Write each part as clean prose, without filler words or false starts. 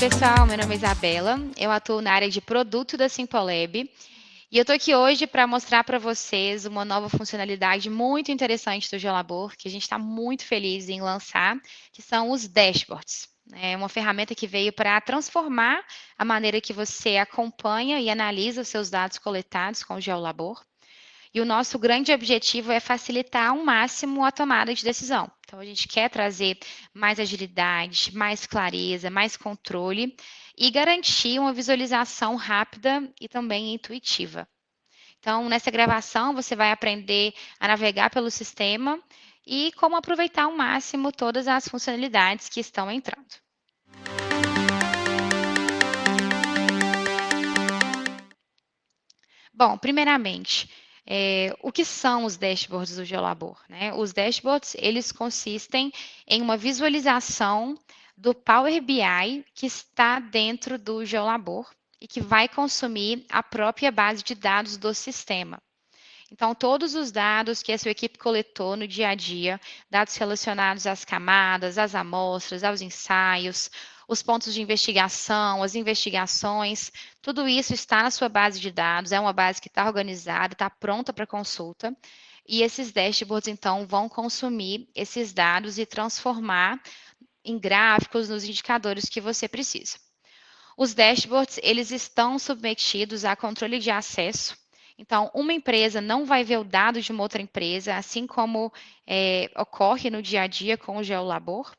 pessoal, meu nome é Isabela, eu atuo na área de produto da Simpolab e eu estou aqui hoje para mostrar para vocês uma nova funcionalidade muito interessante do Geolabor, que a gente está muito feliz em lançar, que são os dashboards. É uma ferramenta que veio para transformar a maneira que você acompanha e analisa os seus dados coletados com o Geolabor. E o nosso grande objetivo é facilitar ao máximo a tomada de decisão. Então, a gente quer trazer mais agilidade, mais clareza, mais controle e garantir uma visualização rápida e também intuitiva. Então, nessa gravação, você vai aprender a navegar pelo sistema e como aproveitar ao máximo todas as funcionalidades que estão entrando. Bom, primeiramente, o que são os dashboards do Geolabor, né? Os dashboards, eles consistem em uma visualização do Power BI que está dentro do Geolabor e que vai consumir a própria base de dados do sistema. Então, todos os dados que a sua equipe coletou no dia a dia, dados relacionados às camadas, às amostras, aos ensaios, os pontos de investigação, as investigações, tudo isso está na sua base de dados, é uma base que está organizada, está pronta para consulta. E esses dashboards, então, vão consumir esses dados e transformar em gráficos nos indicadores que você precisa. Os dashboards, eles estão submetidos a controle de acesso. Então, uma empresa não vai ver o dado de uma outra empresa, assim como ocorre no dia a dia com o Geolabor.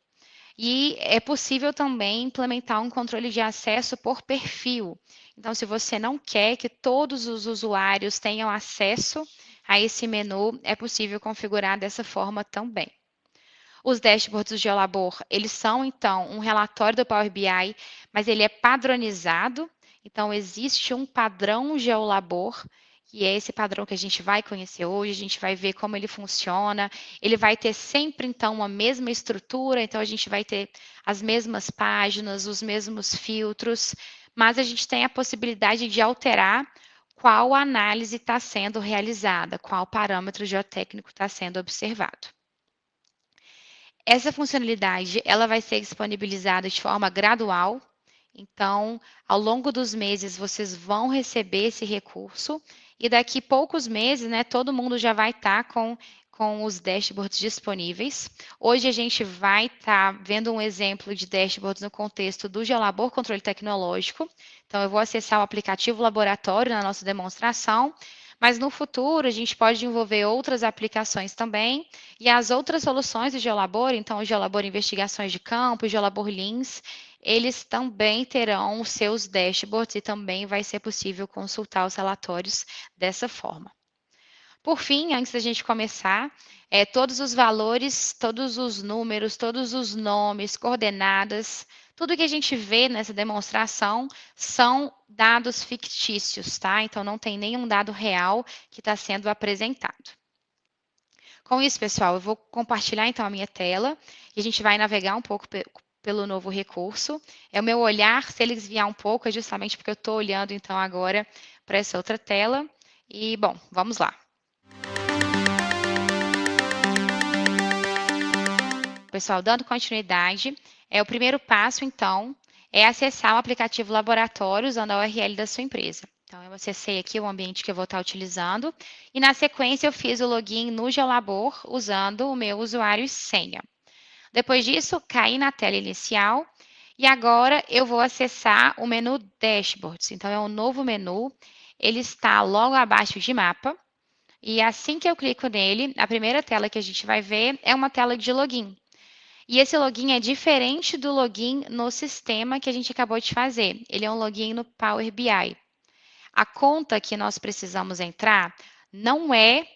E é possível também implementar um controle de acesso por perfil. Então, se você não quer que todos os usuários tenham acesso a esse menu, é possível configurar dessa forma também. Os dashboards do Geolabor, eles são, então, um relatório do Power BI, mas ele é padronizado. Então, existe um padrão Geolabor, que é esse padrão que a gente vai conhecer hoje, a gente vai ver como ele funciona. Ele vai ter sempre, então, uma mesma estrutura, então a gente vai ter as mesmas páginas, os mesmos filtros, mas a gente tem a possibilidade de alterar qual análise está sendo realizada, qual parâmetro geotécnico está sendo observado. Essa funcionalidade, ela vai ser disponibilizada de forma gradual. Então, ao longo dos meses, vocês vão receber esse recurso e daqui poucos meses, né, todo mundo já vai estar com os dashboards disponíveis. Hoje a gente vai estar vendo um exemplo de dashboards no contexto do Geolabor Controle Tecnológico. Então, eu vou acessar o aplicativo Laboratório na nossa demonstração, mas no futuro a gente pode desenvolver outras aplicações também e as outras soluções do Geolabor, então o Geolabor Investigações de Campo, o Geolabor Lins, eles também terão os seus dashboards e também vai ser possível consultar os relatórios dessa forma. Por fim, antes da gente começar, todos os valores, todos os números, todos os nomes, coordenadas, tudo que a gente vê nessa demonstração são dados fictícios, tá? Então, não tem nenhum dado real que está sendo apresentado. Com isso, pessoal, eu vou compartilhar então a minha tela e a gente vai navegar um pouco pelo novo recurso. É o meu olhar, se ele desviar um pouco, é justamente porque eu estou olhando então agora para essa outra tela. E, bom, vamos lá. Pessoal, dando continuidade, o primeiro passo, então, é acessar o aplicativo Laboratório usando a URL da sua empresa. Então, eu acessei aqui o ambiente que eu vou estar utilizando e, na sequência, eu fiz o login no Geolabor usando o meu usuário e senha. Depois disso, caí na tela inicial e agora eu vou acessar o menu Dashboards. Então, é um novo menu, ele está logo abaixo de mapa e assim que eu clico nele, a primeira tela que a gente vai ver é uma tela de login. E esse login é diferente do login no sistema que a gente acabou de fazer. Ele é um login no Power BI. A conta que nós precisamos entrar não é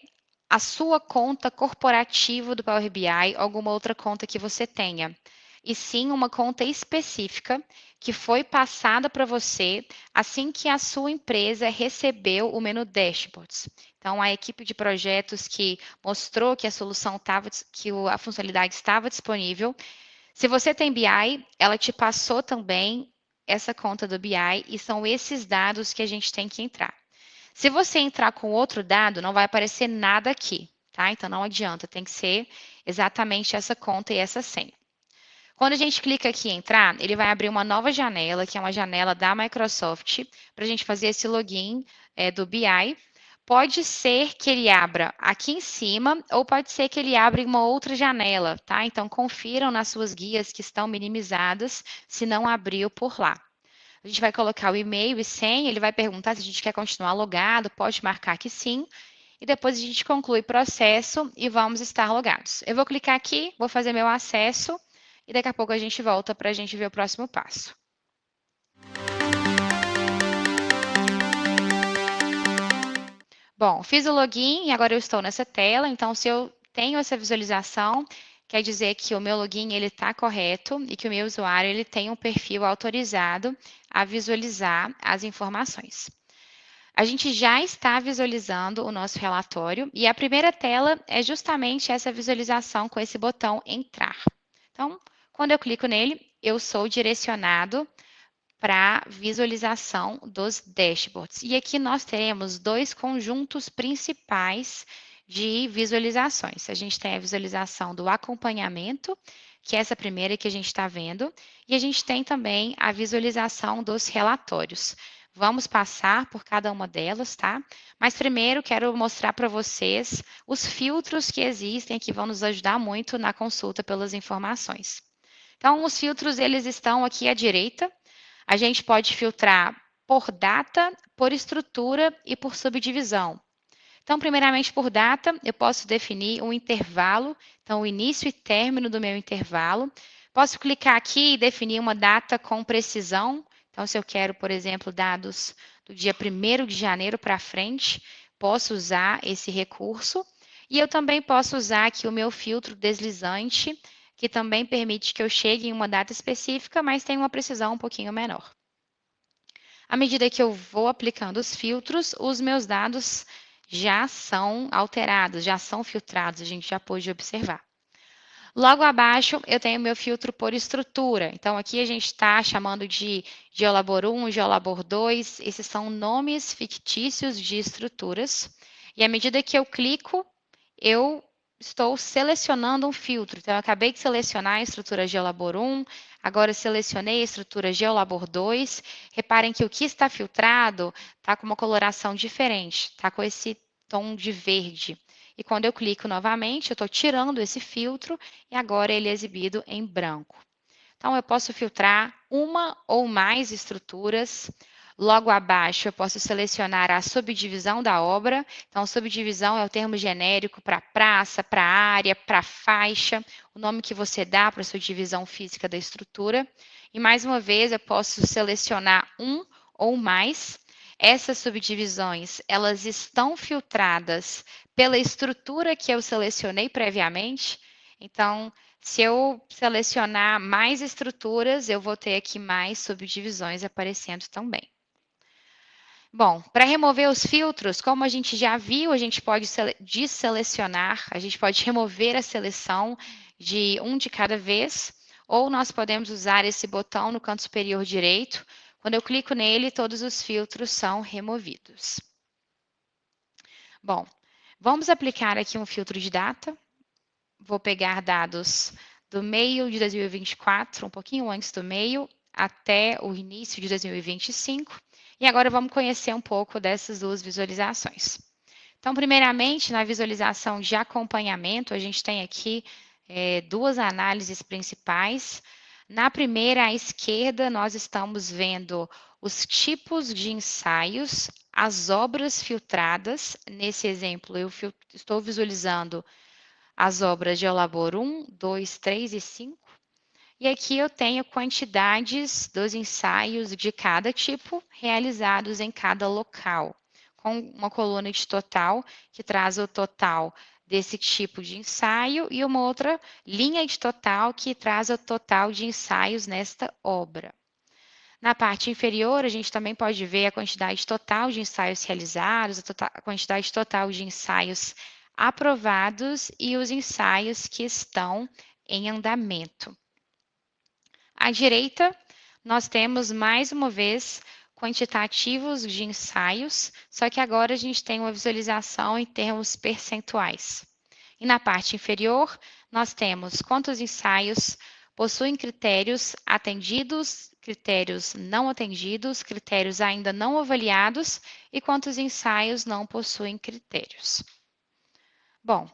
a sua conta corporativa do Power BI ou alguma outra conta que você tenha, e sim uma conta específica que foi passada para você assim que a sua empresa recebeu o menu Dashboards. Então, a equipe de projetos que mostrou que a solução estava, que a funcionalidade estava disponível. Se você tem BI, ela te passou também essa conta do BI e são esses dados que a gente tem que entrar. Se você entrar com outro dado, não vai aparecer nada aqui, tá? Então não adianta, tem que ser exatamente essa conta e essa senha. Quando a gente clica aqui em entrar, ele vai abrir uma nova janela, que é uma janela da Microsoft, para a gente fazer esse login do BI. Pode ser que ele abra aqui em cima ou pode ser que ele abra em uma outra janela, tá? Então, confiram nas suas guias que estão minimizadas se não abriu por lá. A gente vai colocar o e-mail e senha, ele vai perguntar se a gente quer continuar logado, pode marcar que sim, e depois a gente conclui o processo e vamos estar logados. Eu vou clicar aqui, vou fazer meu acesso e daqui a pouco a gente volta para a gente ver o próximo passo. Bom, fiz o login e agora eu estou nessa tela, então se eu tenho essa visualização, quer dizer que o meu login ele está correto e que o meu usuário ele tem um perfil autorizado a visualizar as informações. A gente já está visualizando o nosso relatório e a primeira tela é justamente essa visualização com esse botão entrar. Então, quando eu clico nele, eu sou direcionado para visualização dos dashboards. E aqui nós teremos dois conjuntos principais de visualizações. A gente tem a visualização do acompanhamento, que é essa primeira que a gente está vendo, e a gente tem também a visualização dos relatórios. Vamos passar por cada uma delas, tá? Mas primeiro quero mostrar para vocês os filtros que existem que vão nos ajudar muito na consulta pelas informações. Então, os filtros eles estão aqui à direita. A gente pode filtrar por data, por estrutura e por subdivisão. Então, primeiramente, por data, eu posso definir um intervalo, então, o início e término do meu intervalo. Posso clicar aqui e definir uma data com precisão. Então, se eu quero, por exemplo, dados do dia 1º de janeiro para frente, posso usar esse recurso. E eu também posso usar aqui o meu filtro deslizante, que também permite que eu chegue em uma data específica, mas tem uma precisão um pouquinho menor. À medida que eu vou aplicando os filtros, os meus dados já são alterados, já são filtrados, a gente já pôde observar. Logo abaixo, eu tenho meu filtro por estrutura. Então, aqui a gente está chamando de Geolabor 1, Geolabor 2. Esses são nomes fictícios de estruturas. E à medida que eu clico, eu estou selecionando um filtro. Então, eu acabei de selecionar a estrutura Geolabor 1, agora selecionei a estrutura Geolabor 2. Reparem que o que está filtrado está com uma coloração diferente, está com esse tom de verde. E quando eu clico novamente, eu estou tirando esse filtro e agora ele é exibido em branco. Então, eu posso filtrar uma ou mais estruturas. Logo abaixo, eu posso selecionar a subdivisão da obra. Então, subdivisão é o termo genérico para praça, para área, para faixa, o nome que você dá para a sua divisão física da estrutura. E, mais uma vez, eu posso selecionar um ou mais. Essas subdivisões, elas estão filtradas pela estrutura que eu selecionei previamente. Então, se eu selecionar mais estruturas, eu vou ter aqui mais subdivisões aparecendo também. Bom, para remover os filtros, como a gente já viu, a gente pode desselecionar, a gente pode remover a seleção de um de cada vez, ou nós podemos usar esse botão no canto superior direito. Quando eu clico nele, todos os filtros são removidos. Bom, vamos aplicar aqui um filtro de data. Vou pegar dados do meio de 2024, um pouquinho antes do meio, até o início de 2025. E agora vamos conhecer um pouco dessas duas visualizações. Então, primeiramente, na visualização de acompanhamento, a gente tem aqui duas análises principais. Na primeira, à esquerda, nós estamos vendo os tipos de ensaios, as obras filtradas. Nesse exemplo, eu estou visualizando as obras de Geolabor 1, 2, 3 e 5. E aqui eu tenho quantidades dos ensaios de cada tipo realizados em cada local, com uma coluna de total, que traz o total desse tipo de ensaio, e uma outra linha de total, que traz o total de ensaios nesta obra. Na parte inferior, a gente também pode ver a quantidade total de ensaios realizados, a quantidade total de ensaios aprovados e os ensaios que estão em andamento. À direita, nós temos, mais uma vez, quantitativos de ensaios, só que agora a gente tem uma visualização em termos percentuais. E na parte inferior, nós temos quantos ensaios possuem critérios atendidos, critérios não atendidos, critérios ainda não avaliados e quantos ensaios não possuem critérios. Bom,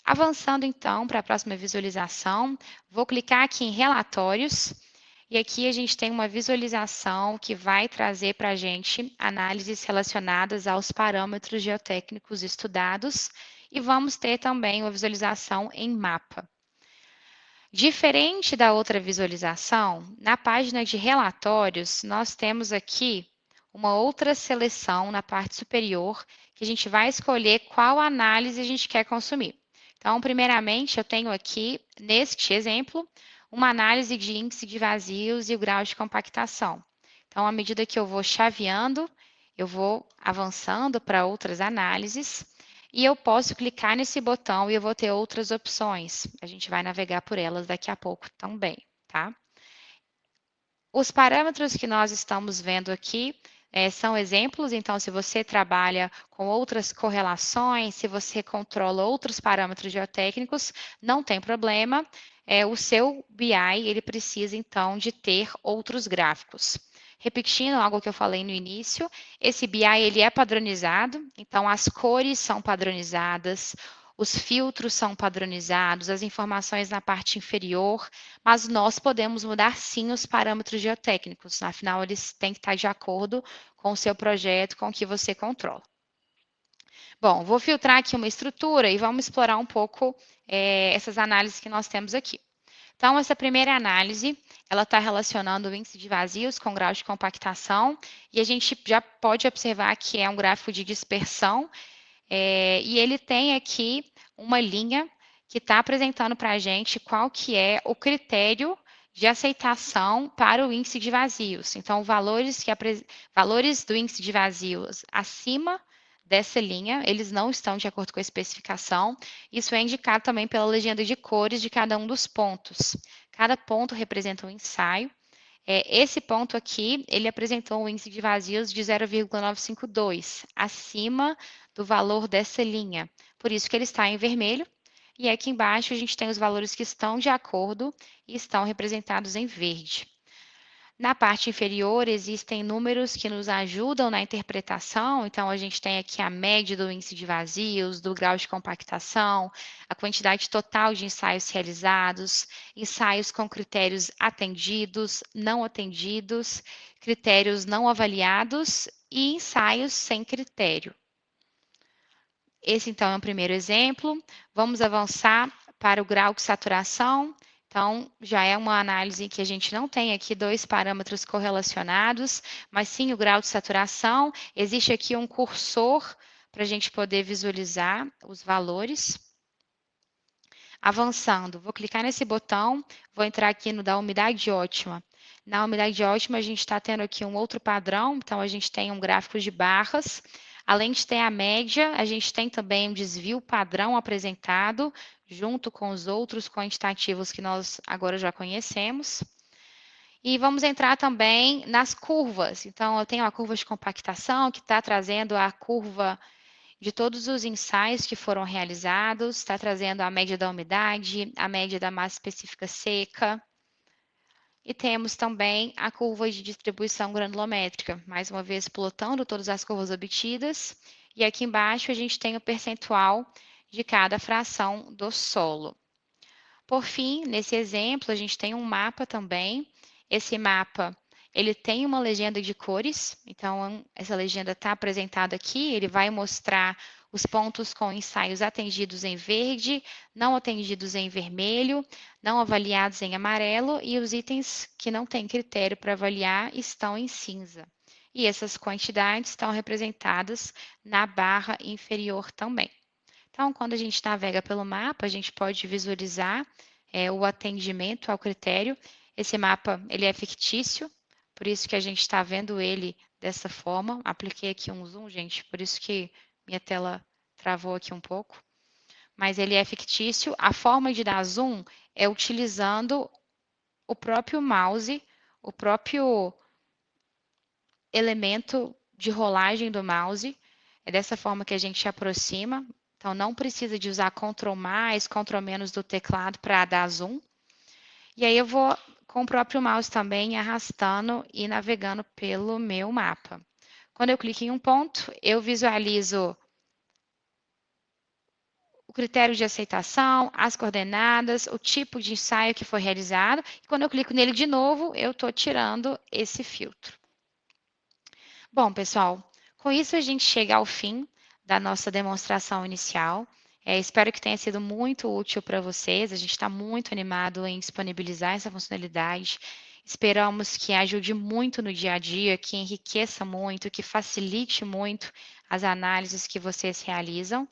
avançando então para a próxima visualização, vou clicar aqui em relatórios e aqui a gente tem uma visualização que vai trazer para a gente análises relacionadas aos parâmetros geotécnicos estudados e vamos ter também uma visualização em mapa. Diferente da outra visualização, na página de relatórios, nós temos aqui uma outra seleção na parte superior que a gente vai escolher qual análise a gente quer consumir. Então, primeiramente, eu tenho aqui, neste exemplo, uma análise de índice de vazios e o grau de compactação. Então, à medida que eu vou chaveando, eu vou avançando para outras análises e eu posso clicar nesse botão e eu vou ter outras opções. A gente vai navegar por elas daqui a pouco também, tá? Os parâmetros que nós estamos vendo aqui são exemplos, então, se você trabalha com outras correlações, se você controla outros parâmetros geotécnicos, não tem problema. O seu BI, ele precisa, então, de ter outros gráficos. Repetindo algo que eu falei no início, esse BI ele é padronizado, então as cores são padronizadas, os filtros são padronizados, as informações na parte inferior, mas nós podemos mudar sim os parâmetros geotécnicos, afinal eles têm que estar de acordo com o seu projeto, com o que você controla. Bom, vou filtrar aqui uma estrutura e vamos explorar um pouco essas análises que nós temos aqui. Então, essa primeira análise, ela está relacionando o índice de vazios com grau de compactação, e a gente já pode observar que é um gráfico de dispersão, e ele tem aqui uma linha que está apresentando para a gente qual que é o critério de aceitação para o índice de vazios. Então, valores do índice de vazios acima dessa linha, eles não estão de acordo com a especificação. Isso é indicado também pela legenda de cores de cada um dos pontos. Cada ponto representa um ensaio. Esse ponto aqui, ele apresentou um índice de vazios de 0,952, acima do valor dessa linha. Por isso que ele está em vermelho. E aqui embaixo a gente tem os valores que estão de acordo e estão representados em verde. Na parte inferior, existem números que nos ajudam na interpretação. Então, a gente tem aqui a média do índice de vazios, do grau de compactação, a quantidade total de ensaios realizados, ensaios com critérios atendidos, não atendidos, critérios não avaliados e ensaios sem critério. Esse, então, é o primeiro exemplo. Vamos avançar para o grau de saturação. Então, já é uma análise que a gente não tem aqui dois parâmetros correlacionados, mas sim o grau de saturação. Existe aqui um cursor para a gente poder visualizar os valores. Avançando, vou clicar nesse botão, vou entrar aqui no da umidade ótima. Na umidade ótima, a gente está tendo aqui um outro padrão, então a gente tem um gráfico de barras. Além de ter a média, a gente tem também um desvio padrão apresentado, junto com os outros quantitativos que nós agora já conhecemos. E vamos entrar também nas curvas. Então, eu tenho a curva de compactação, que está trazendo a curva de todos os ensaios que foram realizados, está trazendo a média da umidade, a média da massa específica seca. E temos também a curva de distribuição granulométrica, mais uma vez plotando todas as curvas obtidas. E aqui embaixo a gente tem o percentual de cada fração do solo. Por fim, nesse exemplo, a gente tem um mapa também. Esse mapa, ele tem uma legenda de cores, então essa legenda está apresentada aqui, ele vai mostrar os pontos com ensaios atendidos em verde, não atendidos em vermelho, não avaliados em amarelo e os itens que não têm critério para avaliar estão em cinza. E essas quantidades estão representadas na barra inferior também. Então, quando a gente navega pelo mapa, a gente pode visualizar o atendimento ao critério. Esse mapa ele é fictício, por isso que a gente está vendo ele dessa forma. Apliquei aqui um zoom, gente, por isso que minha tela travou aqui um pouco. Mas ele é fictício. A forma de dar zoom é utilizando o próprio mouse, o próprio elemento de rolagem do mouse. É dessa forma que a gente aproxima. Então, não precisa de usar Ctrl+, Ctrl- do teclado para dar zoom. E aí eu vou com o próprio mouse também arrastando e navegando pelo meu mapa. Quando eu clico em um ponto, eu visualizo o critério de aceitação, as coordenadas, o tipo de ensaio que foi realizado. E quando eu clico nele de novo, eu estou tirando esse filtro. Bom, pessoal, com isso a gente chega ao fim da nossa demonstração inicial. Espero que tenha sido muito útil para vocês. A gente está muito animado em disponibilizar essa funcionalidade. Esperamos que ajude muito no dia a dia, que enriqueça muito, que facilite muito as análises que vocês realizam.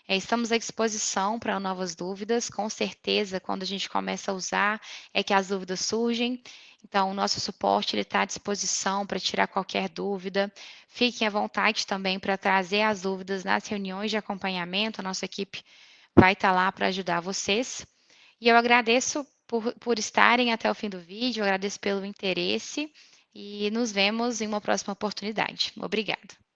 Estamos à disposição para novas dúvidas. Com certeza, quando a gente começa a usar, é que as dúvidas surgem. Então, o nosso suporte está à disposição para tirar qualquer dúvida. Fiquem à vontade também para trazer as dúvidas nas reuniões de acompanhamento. A nossa equipe vai estar lá para ajudar vocês. E eu agradeço por estarem até o fim do vídeo, eu agradeço pelo interesse e nos vemos em uma próxima oportunidade. Obrigada.